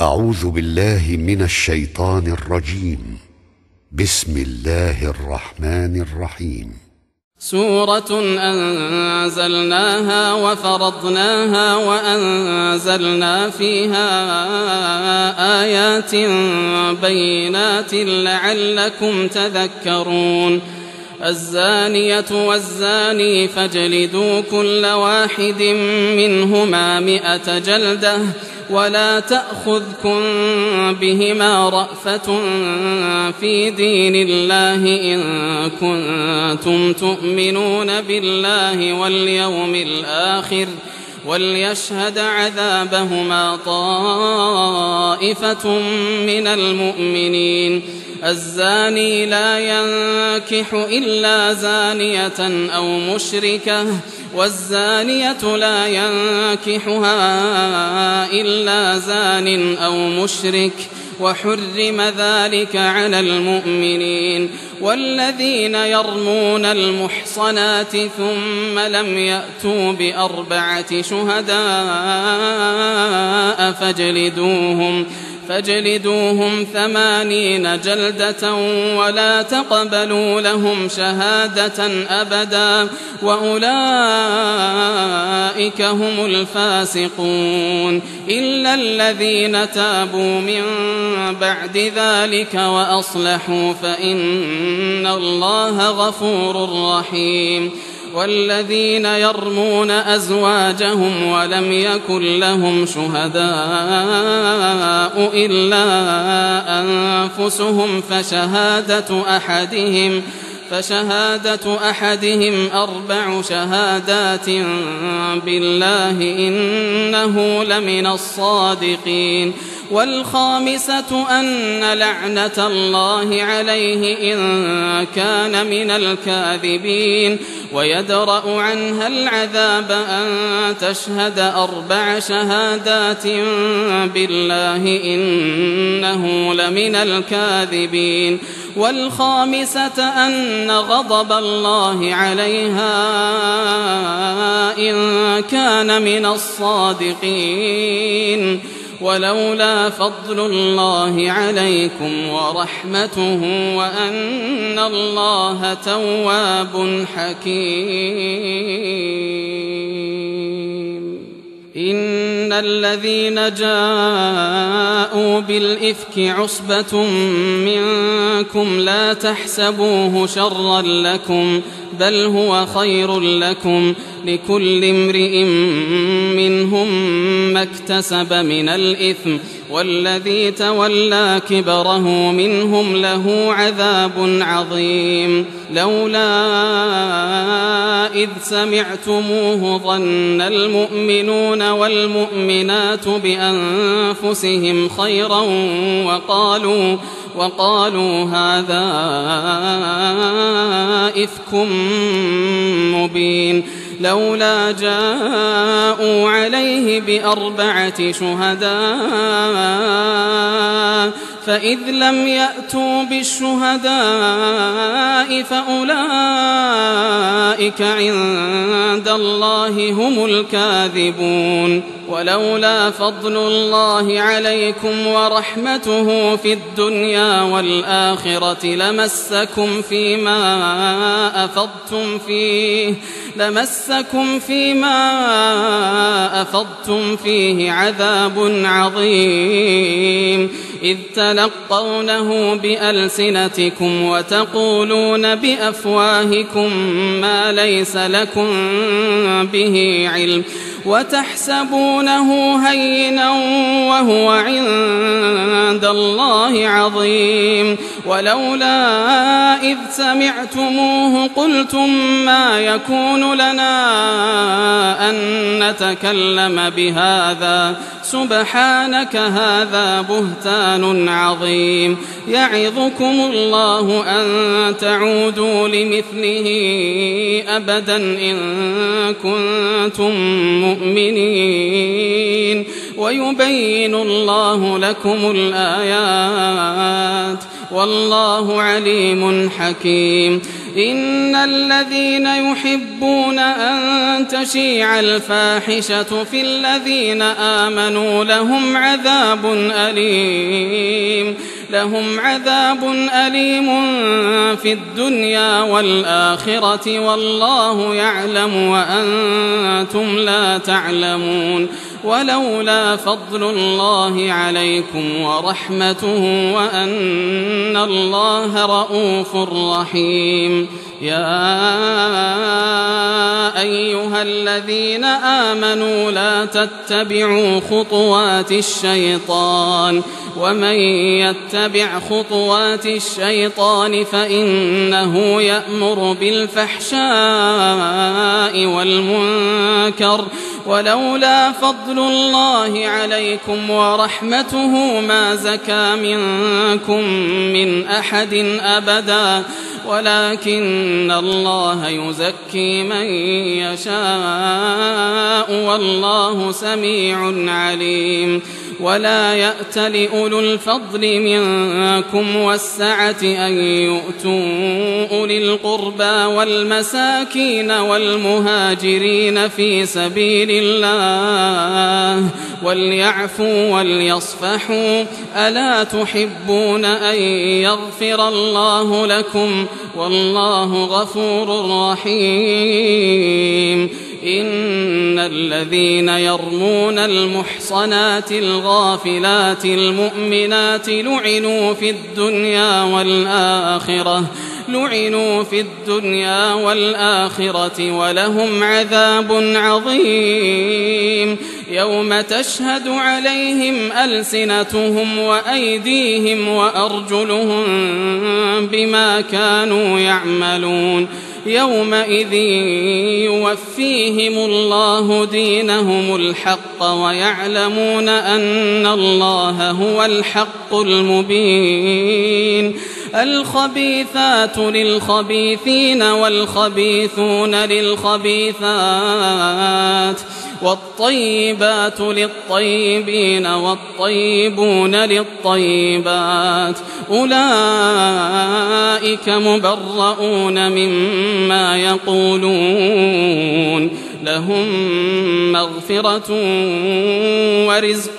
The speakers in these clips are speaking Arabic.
أعوذ بالله من الشيطان الرجيم. بسم الله الرحمن الرحيم. سورة أنزلناها وفرضناها وأنزلنا فيها آيات بينات لعلكم تذكرون. الزانية والزاني فاجلدوا كل واحد منهما 100 جلدة ولا تأخذكم بهما رأفة في دين الله إن كنتم تؤمنون بالله واليوم الآخر وليشهد عذابهما طائفة من المؤمنين. الزاني لا ينكح إلا زانية أو مشركة والزانية لا ينكحها إلا زان أو مشرك وحرم ذلك على المؤمنين. والذين يرمون المحصنات ثم لم يأتوا ب4 شهداء فاجلدوهم 80 جلدة ولا تقبلوا لهم شهادة أبدا وأولئك هم الفاسقون إلا الذين تابوا من بعد ذلك وأصلحوا فإن الله غفور رحيم. والذين يرمون أزواجهم ولم يكن لهم شهداء إلا أنفسهم فشهادة أحدهم 4 شهادات بالله إنه لمن الصادقين. والخامسة أن لعنة الله عليه إن كان من الكاذبين ويدرأ عنها العذاب أن تشهد 4 شهادات بالله إنه لمن الكاذبين. والخامسة أن غضب الله عليها إن كان من الصادقين. ولولا فضل الله عليكم ورحمته وأن الله تواب حكيم. إن الذين جاءوا بالإفك عصبة منكم لا تحسبوه شرا لكم بل هو خير لكم لكل امرئ منهم ما اكتسب من الإثم والذي تولى كبره منهم له عذاب عظيم. لولا إذ سمعتموه ظن المؤمنون والمؤمنات بأنفسهم خيرا وقالوا هذا إفك مبين. لولا جاءوا عليه ب4 شهداء فإذ لم يأتوا بالشهداء فأولئك عند الله هم الكاذبون. ولولا فضل الله عليكم ورحمته في الدنيا والآخرة لمسكم فيما أفضتم فيه عذاب عظيم إذ تلقونه بألسنتكم وتقولون بأفواهكم ما ليس لكم به علم وتحسبونه هينا وهو عند الله عظيم. ولولا إذ سمعتموه قلتم ما يكون لنا أن نتكلم بهذا سبحانك هذا بهتان عظيم. يعظكم الله أن تعودوا لمثله أبدا إن كنتم مؤمنين ويبين الله لكم الآيات والله عليم حكيم. إن الذين يحبون أن تشيع الفاحشة في الذين آمنوا لهم عذاب أليم في الدنيا والآخرة والله يعلم وأنتم لا تعلمون. ولولا فضل الله عليكم ورحمته وأن الله رءوف رحيم. يا أيها الذين آمنوا لا تتبعوا خطوات الشيطان ومن يتبع خطوات الشيطان فإنه يأمر بالفحشاء والمنكر. ولولا فضل الله عليكم ورحمته ما زكى منكم من أحد أبدا ولكن الله يزكي من يشاء والله سميع عليم. ولا يأت لأولو الفضل منكم والسعة أن يؤتوا أولي القربى والمساكين والمهاجرين في سبيل الله وليعفوا وليصفحوا ألا تحبون أن يغفر الله لكم والله غفور رحيم. إن الذين يرمون المحصنات الغافلات المؤمنات لعنوا في الدنيا والآخرة ولهم عذاب عظيم. يوم تشهد عليهم ألسنتهم وأيديهم وأرجلهم بما كانوا يعملون. يومئذ يوفيهم الله دينهم الحق ويعلمون أن الله هو الحق المبين. الخبيثات للخبيثين والخبيثون للخبيثات والطيبات للطيبين والطيبون للطيبات أولئك مبرؤون مما يقولون لهم مغفرة ورزق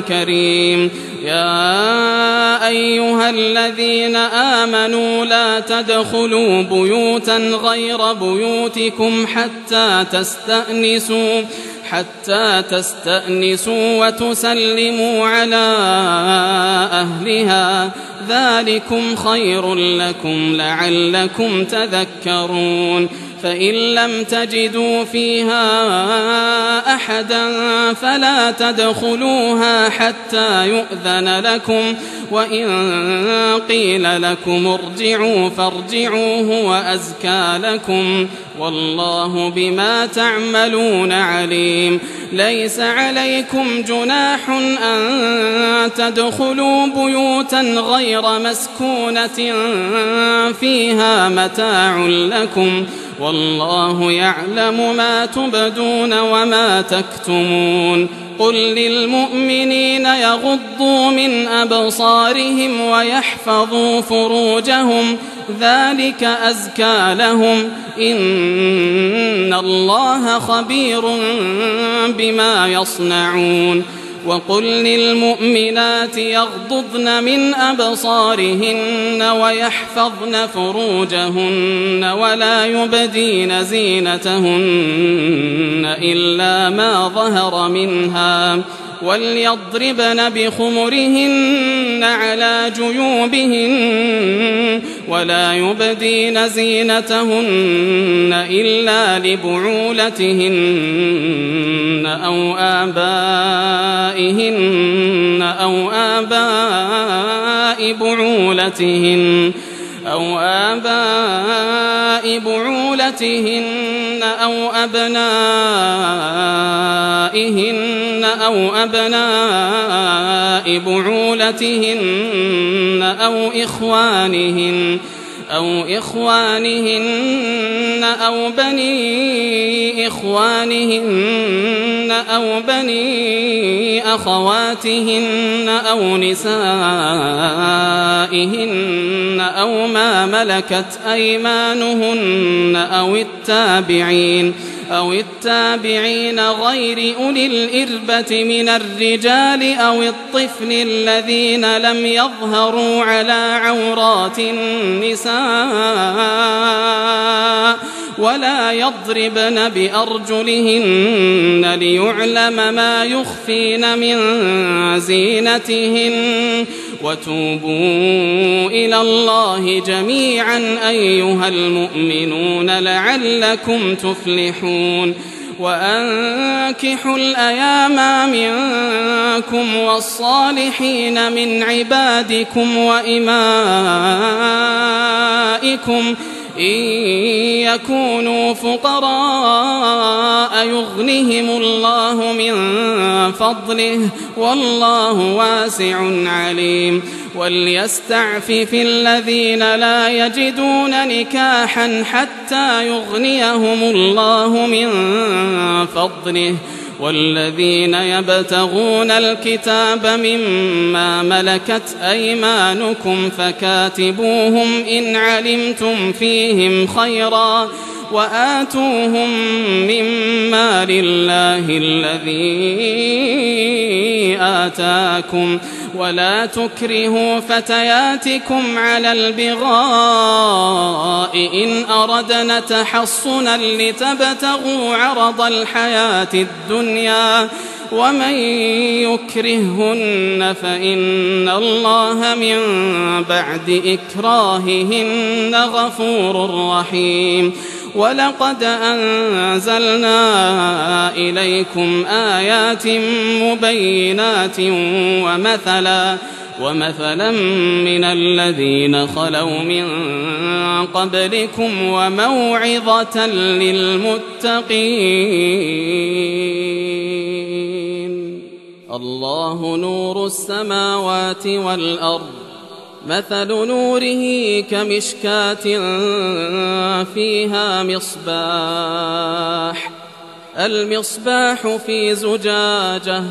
كريم. يا أيها الذين آمنوا لا تدخلوا بيوتا غير بيوتكم حتى تستأنسوا وتسلموا على أهلها ذلكم خير لكم لعلكم تذكرون. فإن لم تجدوا فيها أحدا فلا تدخلوها حتى يؤذن لكم وإن قيل لكم ارجعوا فارجعوا هو أزكى لكم والله بما تعملون عليم. ليس عليكم جناح أن تدخلوا بيوتا غير مسكونة فيها متاع لكم والله يعلم ما تبدون وما تكتمون. قل للمؤمنين يغضوا من أبصارهم ويحفظوا فروجهم ذلك أزكى لهم إن الله خبير بما يصنعون. وقل للمؤمنات يغضضن من أبصارهن ويحفظن فروجهن ولا يبدين زينتهن إلا ما ظهر منها وليضربن بخمرهن على جيوبهن ولا يبدين زينتهن إلا لبعولتهن أو آبائهن أو آباء بعولتهن أو أبنائهن أو أبناء بعولتهن أو أو إخوانهن أو بني إخوانهن أو بني أخواتهن أو نسائهن أو ما ملكت أيمانهن أو التابعين غير أولي الإربة من الرجال أو الطفل الذين لم يظهروا على عورات النساء ولا يضربن بأرجلهن ليعلم ما يخفين من زينتهن وتوبوا إلى الله جميعا أيها المؤمنون لعلكم تفلحون وأنكحوا الأيام منكم والصالحين من عبادكم وإمائكم إن يكونوا فقراء يغنهم الله من فضله والله واسع عليم وليستعفف الذين لا يجدون نكاحا حتى يغنيهم الله من فضله والذين يبتغون الكتاب مما ملكت أيمانكم فكاتبوهم إن علمتم فيهم خيرا وآتوهم مما لله الذي آتاكم ولا تكرهوا فتياتكم على البغاء إن أردنا تحصنا لتبتغوا عرض الحياة الدنيا ومن يكرههن فإن الله من بعد إكراههن غفور رحيم ولقد أنزلنا إليكم آيات مبينات ومثلا من الذين خلوا من قبلكم وموعظة للمتقين الله نور السماوات والأرض مثل نوره كمشكاة فيها المصباح في زجاجة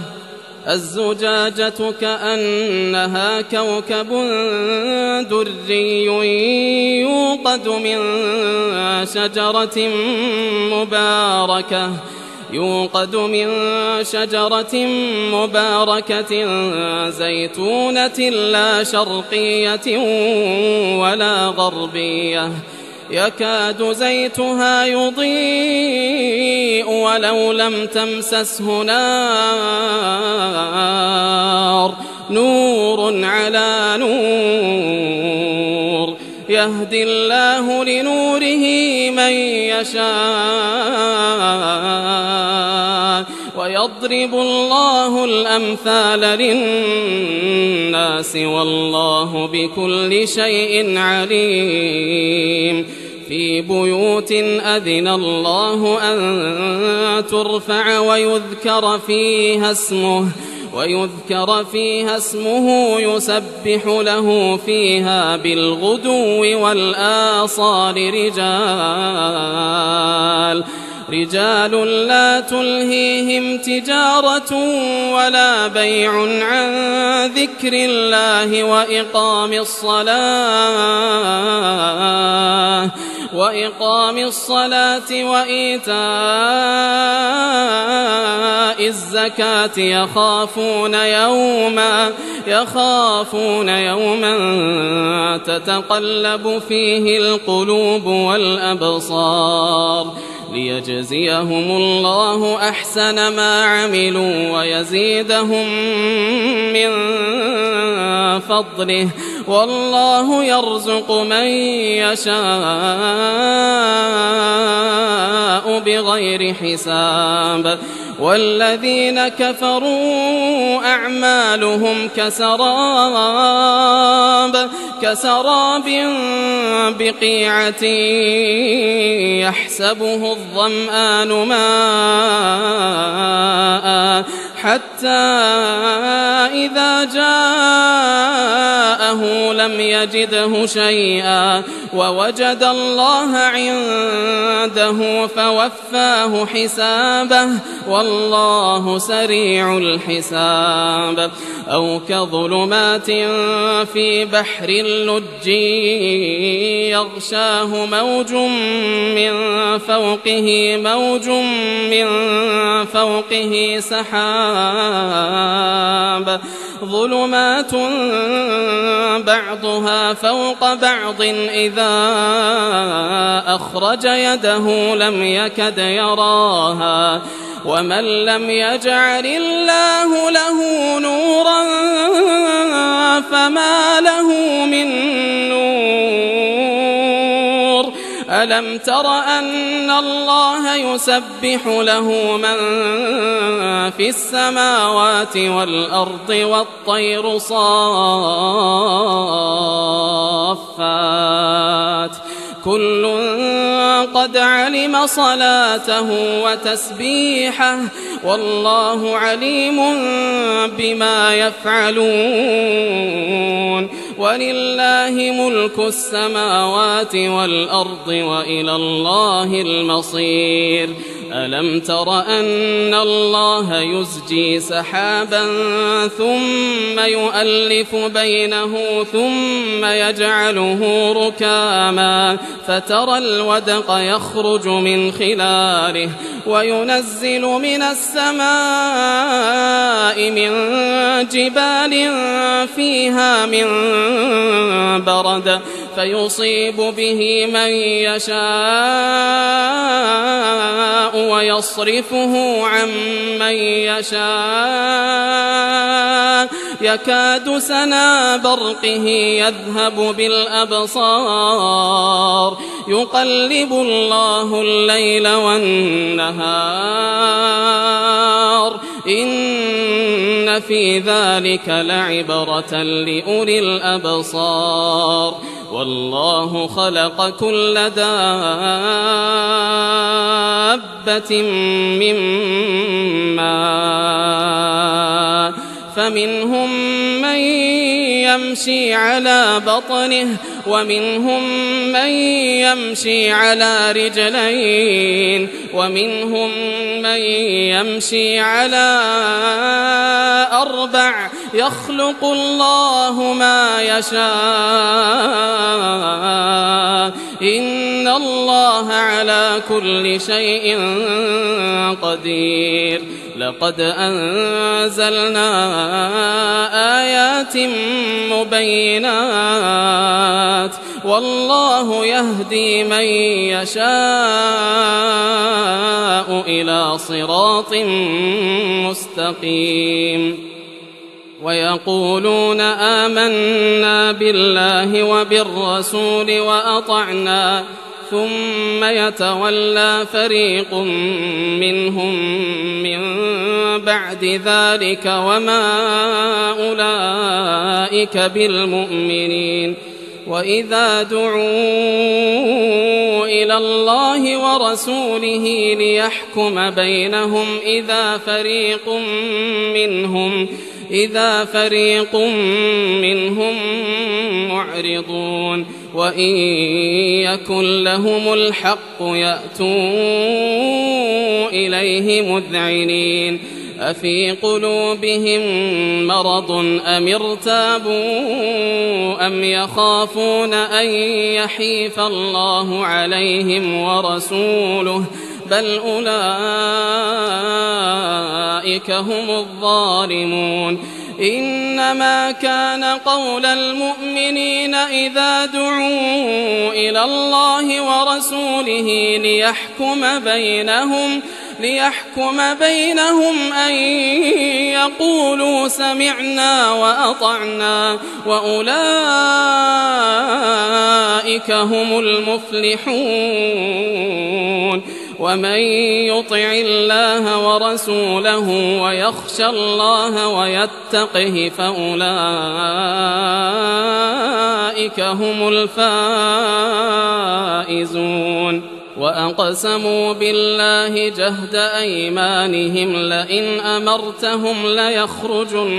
الزجاجة كأنها كوكب دري يوقد من شجرة مباركة زيتونة لا شرقية ولا غربية يكاد زيتها يضيء ولو لم تمسسه نار نور على نور يهدي الله لنوره من يشاء ويضرب الله الأمثال للناس والله بكل شيء عليم في بيوت أذن الله أن ترفع ويذكر فيها اسمه يسبح له فيها بالغدو والآصال رجال لا تلهيهم تجارة ولا بيع عن ذكر الله وإقام الصلاة وإيتاء الزكاة يخافون يوما تتقلب فيه القلوب والأبصار ليجزيهم الله أحسن ما عملوا ويزيدهم من فضله والله يرزق من يشاء بغير حساب والذين كفروا أعمالهم كسراب بقيعة يحسبه الظمآن ماء حتى إذا جاءه لم يجده شيئا ووجد الله عنده فوفاه حسابه والله سريع الحساب. أو كظلمات في بحر اللج يغشاه موج من فوقه سحاب ظلمات بعضها فوق بعض إذا أخرج يده لم يكد يراها ومن لم يجعل الله له نورا فما له من نور. ألم تر أن الله يسبح له من في السماوات والأرض والطير صافات كل قد علم صلاته وتسبيحه والله عليم بما يفعلون. ولله ملك السماوات والأرض وإلى الله المصير. ألم تر أن الله يزجي سحابا ثم يؤلف بينه ثم يجعله ركاما فترى الودق يخرج من خلاله وينزل من السماء من جبال فيها من برد فيصيب به من يشاء ويصرفه عن من يشاء يكاد سنا برقه يذهب بالأبصار يقلب الله الليل والنهار إن في ذلك لعبرة لأولي الأبصار. والله خلق كل دابة من ماء فمنهم من يمشي على بطنه ومنهم من يمشي على رجلين ومنهم من يمشي على أربع يخلق الله ما يشاء إن الله على كل شيء قدير. لقد أنزلنا آيات مبينات والله يهدي من يشاء إلى صراط مستقيم. ويقولون آمنا بالله وبالرسول وأطعنا ثم يتولى فريق منهم من بعد ذلك وما أولئك بالمؤمنين. وإذا دعوا إلى الله ورسوله ليحكم بينهم إذا فريق منهم معرضون وإن يكن لهم الحق يأتوا إليه مذعنين. أفي قلوبهم مرض أم ارتابوا أم يخافون أن يحيف الله عليهم ورسوله بل أولئك هم الظالمون. إنما كان قول المؤمنين إذا دعوا إلى الله ورسوله ليحكم بينهم أن يقولوا سمعنا وأطعنا وأولئك هم المفلحون. ومن يطع الله ورسوله ويخشى الله ويتقه فأولئك هم الفائزون. وأقسموا بالله جهد أيمانهم لئن أمرتهم ليخرجن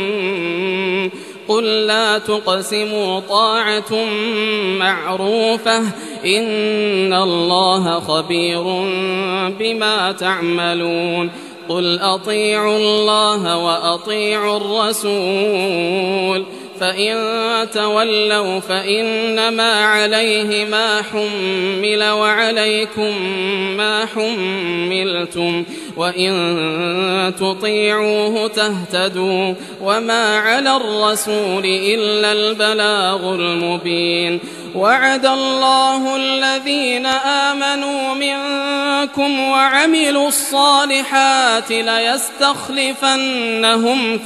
قل لا تقسموا طاعة معروفة إن الله خبير بما تعملون قل أطيعوا الله وأطيعوا الرسول فإن تولوا فإنما عليه ما حمل وعليكم ما حملتم وإن تطيعوه تهتدوا وما على الرسول إلا البلاغ المبين وعد الله الذين آمنوا منكم وعملوا الصالحات ليستخلفنهم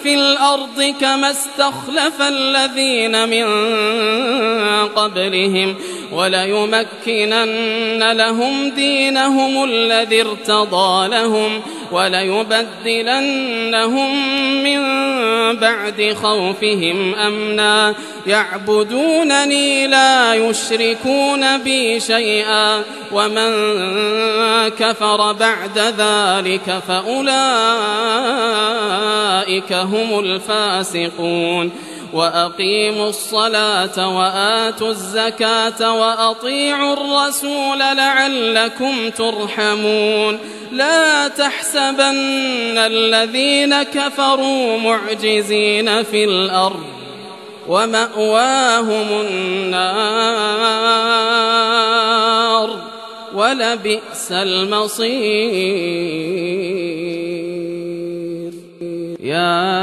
في الأرض كما استخلف الذين من قبلهم وليمكنن لهم دينهم الذي ارتضى لهم وليبدلنهم من بعد خوفهم أمنا يعبدونني لا يشركون بي شيئا ومن كفر بعد ذلك فأولئك هم الفاسقون وأقيموا الصلاة وآتوا الزكاة وأطيعوا الرسول لعلكم ترحمون لا تحسبن الذين كفروا معجزين في الأرض ومأواهم النار ولبئس المصير يا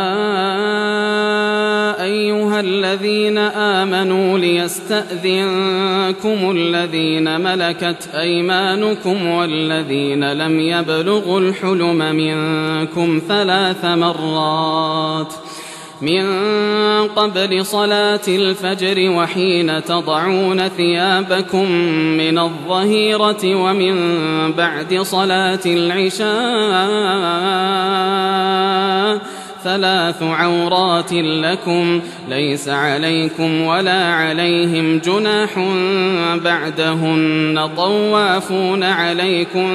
أيها الذين آمنوا ليستأذنكم الذين ملكت أيمانكم والذين لم يبلغوا الحلم منكم 3 مرات من قبل صلاة الفجر وحين تضعون ثيابكم من الظهيرة ومن بعد صلاة العشاء 3 عورات لكم ليس عليكم ولا عليهم جناح بعدهن طوافون عليكم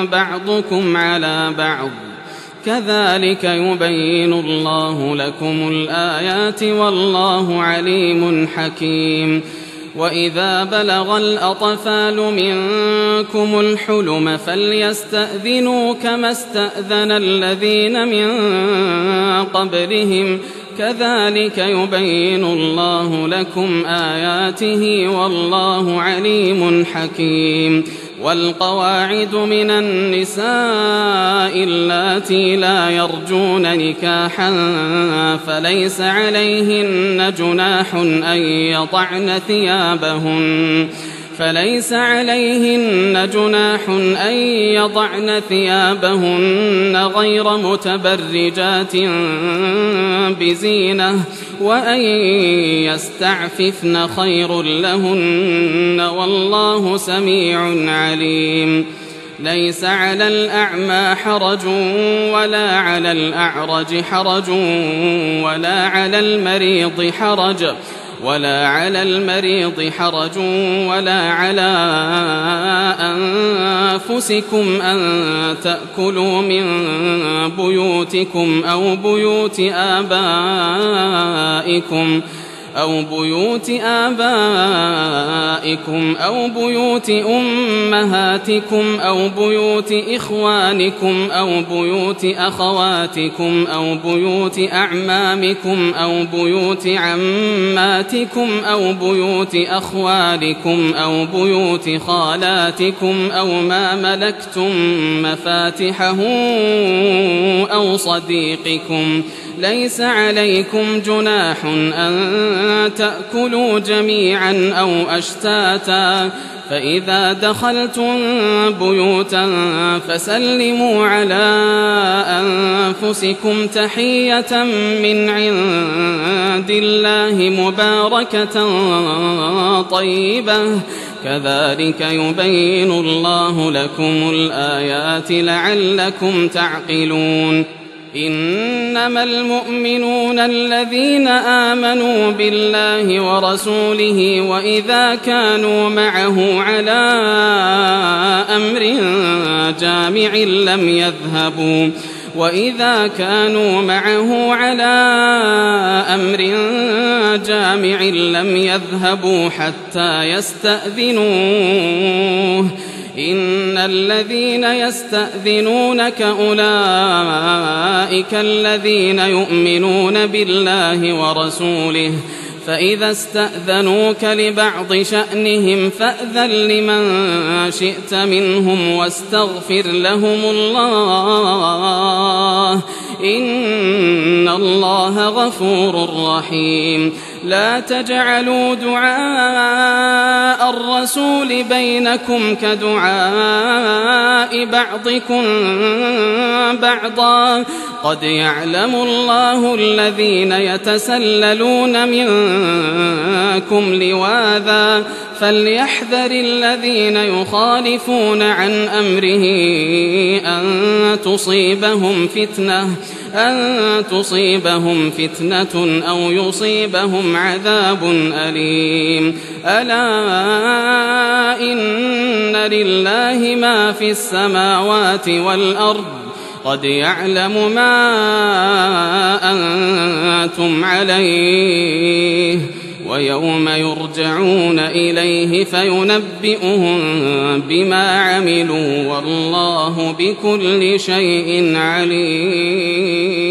بعضكم على بعض كذلك يبين الله لكم الآيات والله عليم حكيم وإذا بلغ الأطفال منكم الحلم فليستأذنوا كما استأذن الذين من قبلهم كذلك يبين الله لكم آياته والله عليم حكيم والقواعد من النساء اللاتي لا يرجون نكاحا فليس عليهن جناح أن يضعن ثيابهن غير متبرجات بزينة وأن يستعففن خير لهن والله سميع عليم ليس على الأعمى حرج ولا على الأعرج حرج ولا على المريض حرج ولا على أنفسكم أن تأكلوا من بيوتكم أو بيوت آبائكم أو بيوت أمهاتكم أو بيوت إخوانكم أو بيوت أخواتكم أو بيوت أعمامكم أو بيوت عماتكم أو بيوت أخوالكم أو بيوت خالاتكم أو ما ملكتم مفاتحه أو صديقكم ليس عليكم جناح أن تأكلوا جميعا أو أشتاتا فإذا دخلتم بيوتا فسلموا على أنفسكم تحية من عند الله مباركة طيبة كذلك يبين الله لكم الآيات لعلكم تعقلون إنما المؤمنون الذين آمنوا بالله ورسوله وإذا كانوا معه على أمر جامع لم يذهبوا وإذا كانوا معه على أمر جامع لم يذهبوا حتى يستأذنوه إن الذين يستأذنونك أولئك الذين يؤمنون بالله ورسوله فإذا استأذنوك لبعض شأنهم فأذن لمن شئت منهم واستغفر لهم الله إن الله غفور رحيم لا تجعلوا دعاء الرسول بينكم كدعاء بعضكم بعضا قد يعلم الله الذين يتسللون منكم لواذا فليحذر الذين يخالفون عن أمره أن تصيبهم فتنة أو يصيبهم عذاب أليم ألا إن لله ما في السماوات والأرض قد يعلم ما أنتم عليه ويوم يرجعون إليه فينبئهم بما عملوا والله بكل شيء عليم.